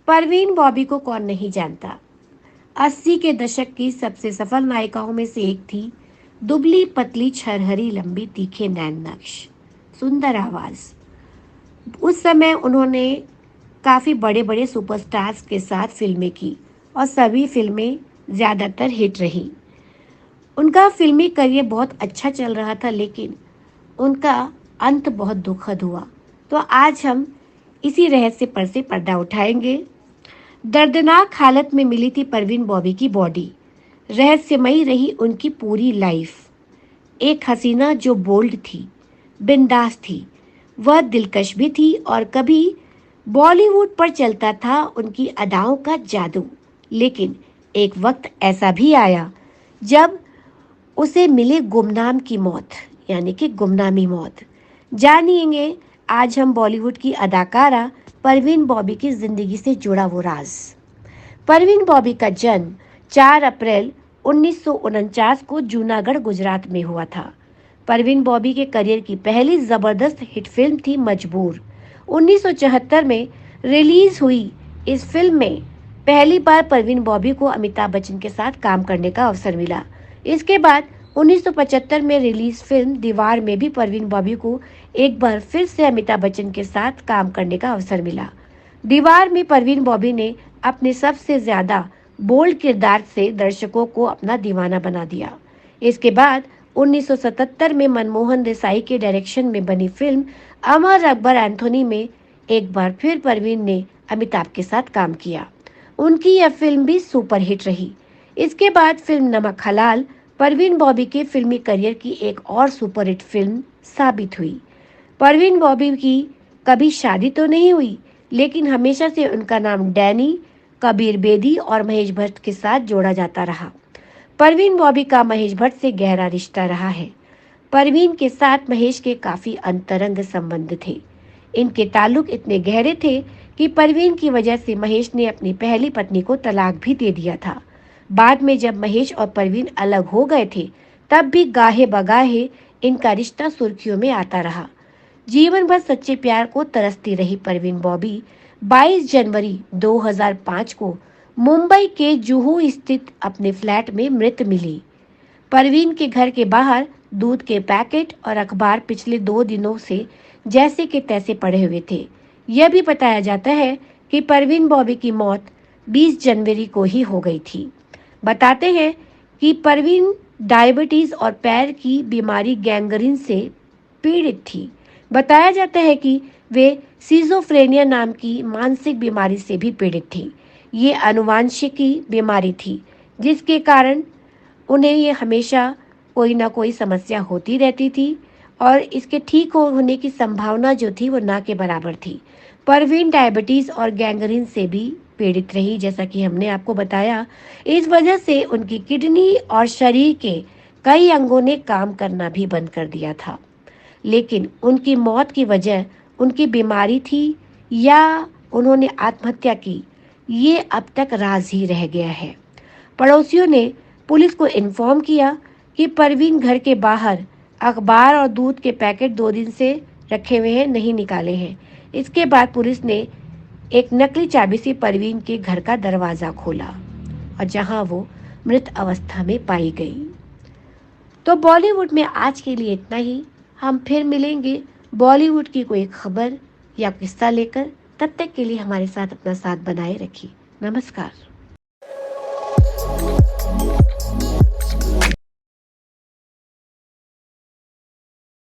परवीन बॉबी को कौन नहीं जानता। 80 के दशक की सबसे सफल नायिकाओं में से एक थी। दुबली पतली छरहरी लंबी तीखे नैन नक्श, सुंदर आवाज। उस समय उन्होंने काफ़ी बड़े बड़े सुपरस्टार्स के साथ फिल्में की और सभी फिल्में ज़्यादातर हिट रही। उनका फिल्मी करियर बहुत अच्छा चल रहा था, लेकिन उनका अंत बहुत दुखद हुआ। तो आज हम इसी रहस्य पर से पर्दा उठाएंगे। दर्दनाक हालत में मिली थी परवीन बॉबी की बॉडी। रहस्यमयी रही उनकी पूरी लाइफ। एक हसीना जो बोल्ड थी, बिंदास थी, वह दिलकश भी थी और कभी बॉलीवुड पर चलता था उनकी अदाओं का जादू। लेकिन एक वक्त ऐसा भी आया जब उसे मिले गुमनाम की मौत, यानी कि गुमनामी मौत। जानिएंगे आज हम बॉलीवुड की अदाकारा परवीन बॉबी की जिंदगी से जुड़ा वो राज। परवीन बॉबी का जन्म 4 अप्रैल 1949 को जूनागढ़, गुजरात में हुआ था। परवीन बॉबी के करियर की पहली जबरदस्त हिट फिल्म थी मजबूर। 1974 में रिलीज हुई इस फिल्म में पहली बार परवीन बॉबी को अमिताभ बच्चन के साथ काम करने का अवसर मिला। इसके बाद 1975 में रिलीज फिल्म दीवार में भी परवीन बॉबी को एक बार फिर से अमिताभ बच्चन के साथ काम करने का अवसर मिला। दीवार में परवीन बॉबी ने अपने सबसे ज्यादा बोल्ड किरदार से दर्शकों को अपना दीवाना बना दिया। इसके बाद 1977 में मनमोहन देसाई के डायरेक्शन में बनी फिल्म अमर अकबर एंथोनी में एक बार फिर परवीन ने अमिताभ के साथ काम किया। उनकी यह फिल्म भी सुपरहिट रही। इसके बाद फिल्म नमक हलाल परवीन बॉबी के फिल्मी करियर की एक और सुपरहिट फिल्म साबित हुई। परवीन बॉबी की कभी शादी तो नहीं हुई, लेकिन हमेशा से उनका नाम डैनी, कबीर बेदी और महेश भट्ट के साथ जोड़ा जाता रहा। परवीन बॉबी का महेश भट्ट से गहरा रिश्ता रहा है। परवीन के साथ महेश के काफी अंतरंग संबंध थे। इनके ताल्लुक इतने गहरे थे कि परवीन की वजह से महेश ने अपनी पहली पत्नी को तलाक भी दे दिया था। बाद में जब महेश और परवीन अलग हो गए थे, तब भी गाहे बगाहे इनका रिश्ता सुर्खियों में आता रहा। जीवन भर सच्चे प्यार को तरसती रही परवीन बॉबी 22 जनवरी 2005 को मुंबई के जुहू स्थित अपने फ्लैट में मृत मिली। परवीन के घर के बाहर दूध के पैकेट और अखबार पिछले 2 दिनों से जैसे के तैसे पड़े हुए थे। यह भी बताया जाता है कि परवीन बॉबी की मौत 20 जनवरी को ही हो गई थी। बताते हैं कि परवीन डायबिटीज और पैर की बीमारी गैंग्रीन से पीड़ित थी। बताया जाता है कि वे सिजोफ्रेनिया नाम की मानसिक बीमारी से भी पीड़ित थी। ये आनुवांशिकी बीमारी थी, जिसके कारण उन्हें ये हमेशा कोई ना कोई समस्या होती रहती थी और इसके ठीक होने की संभावना जो थी वो ना के बराबर थी। परवीन डायबिटीज और गैंग्रीन से भी पीड़ित रही, जैसा कि हमने आपको बताया। इस वजह से उनकी किडनी और शरीर के कई अंगों ने काम करना भी बंद कर दिया था। लेकिन उनकी मौत की वजह उनकी बीमारी थी या उन्होंने आत्महत्या की, ये अब तक राज ही रह गया है। पड़ोसियों ने पुलिस को इन्फॉर्म किया कि परवीन घर के बाहर अखबार और दूध के पैकेट 2 दिन से रखे हुए हैं, नहीं निकाले हैं। इसके बाद पुलिस ने एक नकली चाबी से परवीन के घर का दरवाजा खोला और जहां वो मृत अवस्था में पाई गई। तो बॉलीवुड में आज के लिए इतना ही। हम फिर मिलेंगे बॉलीवुड की कोई खबर या किस्सा लेकर। तब तक के लिए हमारे साथ अपना साथ बनाए रखिए। नमस्कार।